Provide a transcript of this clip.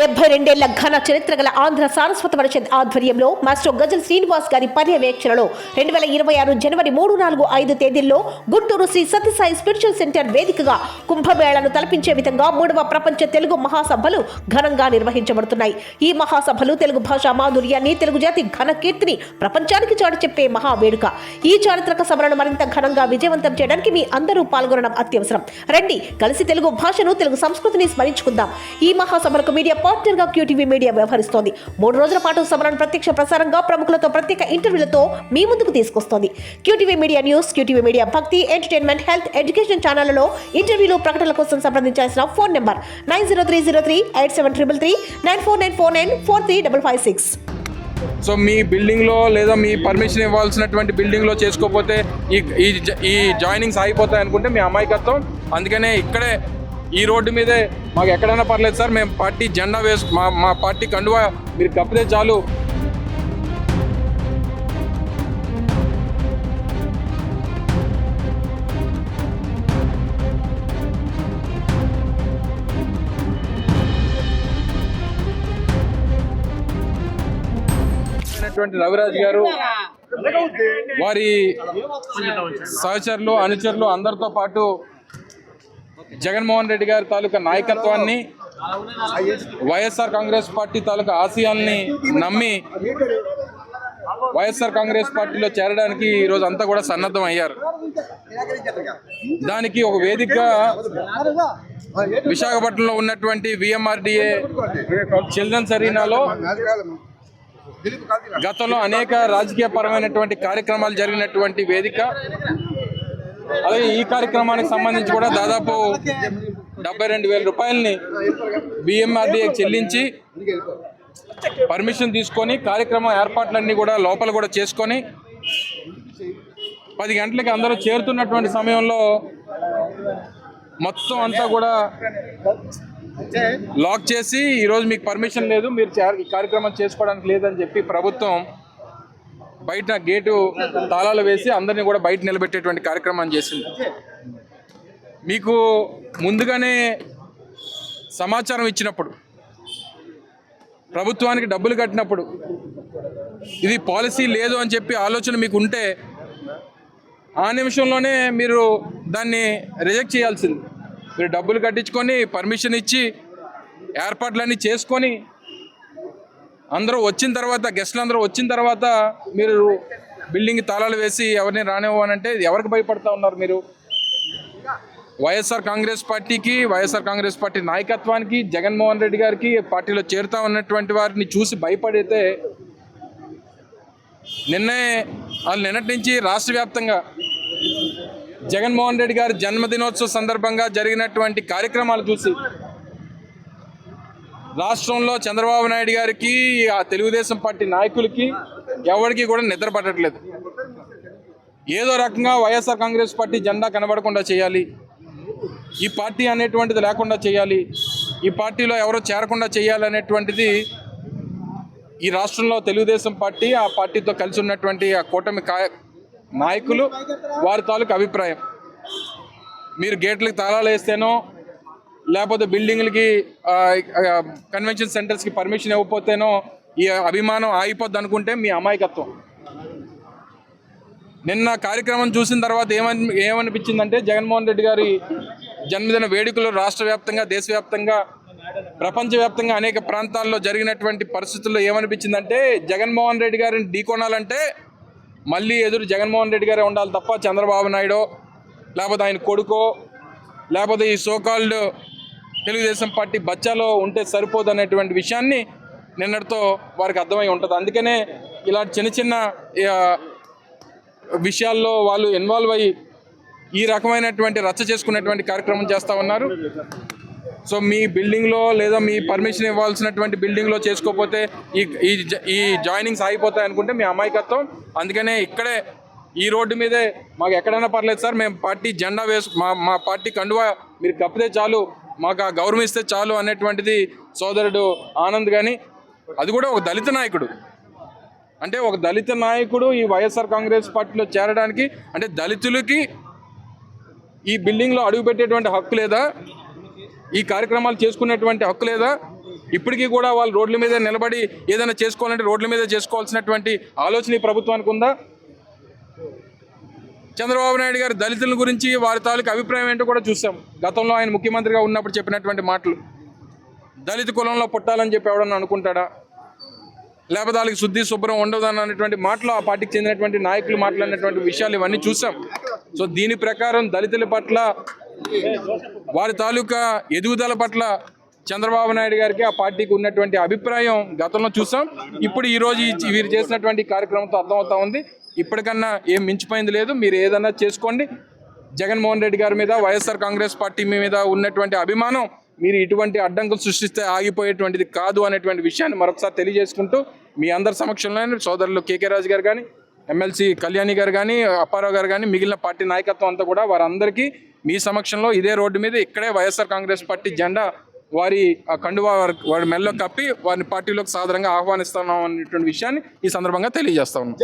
72 ఘన చరిత్ర గల ఆంధ్ర సారస్వత పరిషత్ ఆధ్వర్యంలో మాస్టర్ గజల్ శ్రీనివాస్ గారి పర్యవేక్షణలో 2026 జనవరి 3, 4, 5 తేదీల్లో గుంటూరు శ్రీ సత్యసాయి స్పిరిచువల్ సెంటర్ వేదికగా కుంభమేళను తలపించే విధంగా 3వ ప్రపంచ తెలుగు మహాసభలు ఘనంగా నిర్వహించబడుతున్నాయి. ఈ మహాసభలు తెలుగు భాషా మాధుర్యాన్ని, తెలుగు జాతి ఘన కీర్తిని ప్రపంచానికి చాటి చెప్పే మహావేడుక. ఈ చారిత్రక సభలను మరింత ఘనంగా విజయవంతం చేయడానికి మీ అందరూ పాల్గొనడం అత్యవసరం. రండి, కలిసి తెలుగు భాషను, తెలుగు సంస్కృతిని స్మరించుకుందాం. ఈ మహాసభలకు మీడియా పార్ట్నర్ గా క్యూటీవీ మీడియా వ్యవహరిస్తోంది. 3 రోజుల పాటు సభలను ప్రత్యక్ష ప్రసారంగా ప్రముఖులతో ప్రత్యేక ఇంటర్వ్యూలతో మీ ముందుకు తీసుకొస్తోంది. QTV media news, QTV media భక్తి, ఎంటర్టైన్మెంట్, హెల్త్, ఎడ్యుకేషన్ ఛానళ్లలో ఇంటర్వ్యూలు, ప్రకటనల కోసం సంప్రదించాల్సిన ఫోన్ నెంబర్ 9030387333 9494943556. సో మీ బిల్డింగ్లో లేదా మీ పర్మిషన్ ఇవ్వాల్సినటువంటి బిల్డింగ్లో చేసుకోకపోతే ఈ జాయినింగ్స్ ఆగిపోతాయి అనుకుంటే మీ అమాయకత్వం. అందుకనే ఇక్కడే ఈ రోడ్డు మీదే మాకు ఎక్కడైనా పర్లేదు సార్, మేము పార్టీ జెండా మా పార్టీ కండువా మీరు కప్పితే చాలు. రవిరాజ్ గారు వారి సహచరులు, అనుచరులు అందరితో పాటు జగన్మోహన్ రెడ్డి గారి తాలూకా నాయకత్వాన్ని, వైఎస్ఆర్ కాంగ్రెస్ పార్టీ తాలూకా ఆశయాల్ని నమ్మి వైఎస్ఆర్ కాంగ్రెస్ పార్టీలో చేరడానికి ఈరోజు అంతా కూడా సన్నద్ధం అయ్యారు. దానికి ఒక వేదికగా విశాఖపట్నంలో ఉన్నటువంటి విఎంఆర్డిఏ చిల్డ్రన్స్ అరీనాలో గతంలో అనేక రాజకీయ పరమైనటువంటి కార్యక్రమాలు జరిగినటువంటి వేదిక. అలాగే ఈ కార్యక్రమానికి సంబంధించి కూడా దాదాపు 72,000 రూపాయలని బిఎంఆర్డీఏ చెల్లించి పర్మిషన్ తీసుకొని కార్యక్రమం ఏర్పాట్లన్నీ కూడా లోపల కూడా చేసుకొని 10 గంటలకి అందరూ చేరుతున్నటువంటి సమయంలో మొత్తం అంతా కూడా లాక్ చేసి ఈరోజు మీకు పర్మిషన్ లేదు, మీరు ఈ కార్యక్రమం చేసుకోవడానికి లేదని చెప్పి ప్రభుత్వం బయట గేటు తాళాలు వేసి అందరినీ కూడా బయట నిలబెట్టేటువంటి కార్యక్రమం చేసింది. మీకు ముందుగానే సమాచారం ఇచ్చినప్పుడు, ప్రభుత్వానికి డబ్బులు కట్టినప్పుడు ఇది పాలసీ లేదు అని చెప్పి ఆలోచన మీకు ఉంటే ఆ నిమిషంలోనే మీరు దాన్ని రిజెక్ట్ చేయాల్సింది. మీరు డబ్బులు కట్టించుకొని పర్మిషన్ ఇచ్చి ఏర్పాట్లన్నీ చేసుకొని అందరూ వచ్చిన తర్వాత, గెస్టులు అందరూ వచ్చిన తర్వాత మీరు బిల్డింగ్ తాళాలు వేసి ఎవరిని రానివ్వనంటే ఎవరికి భయపడతా ఉన్నారు మీరు? వైఎస్ఆర్ కాంగ్రెస్ పార్టీకి, వైఎస్ఆర్ కాంగ్రెస్ పార్టీ నాయకత్వానికి, జగన్మోహన్ రెడ్డి గారికి పార్టీలో చేరుతా ఉన్నటువంటి వారిని చూసి భయపడితే నిన్నటి నుంచి రాష్ట్ర వ్యాప్తంగా జగన్మోహన్ రెడ్డి గారి జన్మదినోత్సవ సందర్భంగా జరిగినటువంటి కార్యక్రమాలు చూసి రాష్ట్రంలో చంద్రబాబు నాయుడు గారికి, ఆ తెలుగుదేశం పార్టీ నాయకులకి ఎవరికి కూడా నిద్ర పట్టట్లేదు. ఏదో రకంగా వైఎస్ఆర్ కాంగ్రెస్ పార్టీ జెండా కనబడకుండా చేయాలి, ఈ పార్టీ అనేటువంటిది లేకుండా చేయాలి, ఈ పార్టీలో ఎవరో చేరకుండా చేయాలి అనేటువంటిది ఈ రాష్ట్రంలో తెలుగుదేశం పార్టీ, ఆ పార్టీతో కలిసి ఉన్నటువంటి ఆ కూటమి నాయకులు వారి తాలూకు అభిప్రాయం. మీరు గేట్లకు తాళాలు వేస్తేనో లేకపోతే బిల్డింగ్లకి, కన్వెన్షన్ సెంటర్స్కి పర్మిషన్ ఇవ్వకపోతేనో ఈ అభిమానం ఆగిపోద్ది అనుకుంటే మీ అమాయకత్వం. నిన్న కార్యక్రమం చూసిన తర్వాత ఏమనిపించిందంటే, జగన్మోహన్ రెడ్డి గారి జన్మదిన వేడుకలు రాష్ట్ర వ్యాప్తంగా, దేశవ్యాప్తంగా, ప్రపంచవ్యాప్తంగా అనేక ప్రాంతాల్లో జరిగినటువంటి పరిస్థితుల్లో ఏమనిపించిందంటే, జగన్మోహన్ రెడ్డి గారిని ఢీకొనాలంటే మళ్ళీ ఎదురు జగన్మోహన్ రెడ్డి గారే ఉండాలి తప్ప చంద్రబాబు నాయుడు లేకపోతే ఆయన కొడుకో లేకపోతే ఈ సోకాల్డ్ తెలుగుదేశం పార్టీ బచ్చాలో ఉంటే సరిపోదు అనేటువంటి విషయాన్ని నిన్నటితో వారికి అర్థమై ఉంటుంది. అందుకనే ఇలాంటి చిన్న చిన్న విషయాల్లో వాళ్ళు ఇన్వాల్వ్ అయ్యి ఈ రకమైనటువంటి రచ్చ చేసుకునేటువంటి కార్యక్రమం చేస్తూ ఉన్నారు. సో మీ బిల్డింగ్లో లేదా మీ పర్మిషన్ ఇవ్వాల్సినటువంటి బిల్డింగ్లో చేసుకోకపోతే ఈ జాయినింగ్స్ ఆగిపోతాయి అనుకుంటే మీ అమాయకత్వం. అందుకనే ఇక్కడే ఈ రోడ్డు మీదే మాకు ఎక్కడైనా పర్లేదు సార్, మేము పార్టీ జెండా మా పార్టీ కండువా మీరు కప్పితే చాలు, మాకు ఆ గౌరవం ఇస్తే చాలు అనేటువంటిది సోదరుడు ఆనంద్. కానీ అది కూడా ఒక దళిత నాయకుడు. అంటే ఒక దళిత నాయకుడు ఈ వైఎస్ఆర్ కాంగ్రెస్ పార్టీలో చేరడానికి, అంటే దళితులకి ఈ బిల్డింగ్లో అడుగుపెట్టేటువంటి హక్కు లేదా? ఈ కార్యక్రమాలు చేసుకునేటువంటి హక్కు లేదా? ఇప్పటికీ కూడా వాళ్ళు రోడ్ల మీద నిలబడి ఏదైనా చేసుకోవాలంటే రోడ్ల మీద చేసుకోవాల్సినటువంటి ఆలోచన ఈ ప్రభుత్వానికి ఉందా? చంద్రబాబు నాయుడు గారు దళితుల గురించి వారి తాలూకు అభిప్రాయం ఏంటో కూడా చూసాం. గతంలో ఆయన ముఖ్యమంత్రిగా ఉన్నప్పుడు చెప్పినటువంటి మాటలు. దళిత కులంలో పుట్టాలని చెప్పి ఎవడన్నా అనుకుంటాడా? లేకపోతే వాళ్ళకి శుద్ధి శుభ్రం ఉండదు అన్నటువంటి మాటలు ఆ పార్టీకి చెందినటువంటి నాయకులు మాట్లాడినటువంటి విషయాలు ఇవన్నీ చూసాం. సో దీని ప్రకారం దళితుల పట్ల వారి తాలూకా ఎదుగుదల పట్ల చంద్రబాబు నాయుడు గారికి ఆ పార్టీకి ఉన్నటువంటి అభిప్రాయం గతంలో చూసాం. ఇప్పుడు ఈరోజు వీరు చేసినటువంటి కార్యక్రమంతో అర్థమవుతా ఉంది. ఇప్పటికన్నా ఏం మించిపోయింది లేదు. మీరు ఏదన్నా చేసుకోండి. జగన్మోహన్ రెడ్డి గారి మీద వైఎస్ఆర్ కాంగ్రెస్ పార్టీ మీద ఉన్నటువంటి అభిమానం మీరు ఇటువంటి అడ్డంకులు సృష్టిస్తే ఆగిపోయేటువంటిది కాదు అనేటువంటి విషయాన్ని మరొకసారి తెలియజేసుకుంటూ మీ అందరి సమక్షంలో సోదరులు కేకే రాజు గారు కానీ, ఎమ్మెల్సీ కళ్యాణి గారు కానీ, అప్పారావు గారు కానీ, మిగిలిన పార్టీ నాయకత్వం అంతా కూడా వారందరికీ మీ సమక్షంలో ఇదే రోడ్డు మీద ఇక్కడే వైఎస్ఆర్ కాంగ్రెస్ పార్టీ జెండా వారి కండువా వారి మెల్లో కప్పి వారిని పార్టీలోకి సాదరంగా ఆహ్వానిస్తున్నాం అనేటువంటి విషయాన్ని ఈ సందర్భంగా తెలియజేస్తా ఉన్నాం.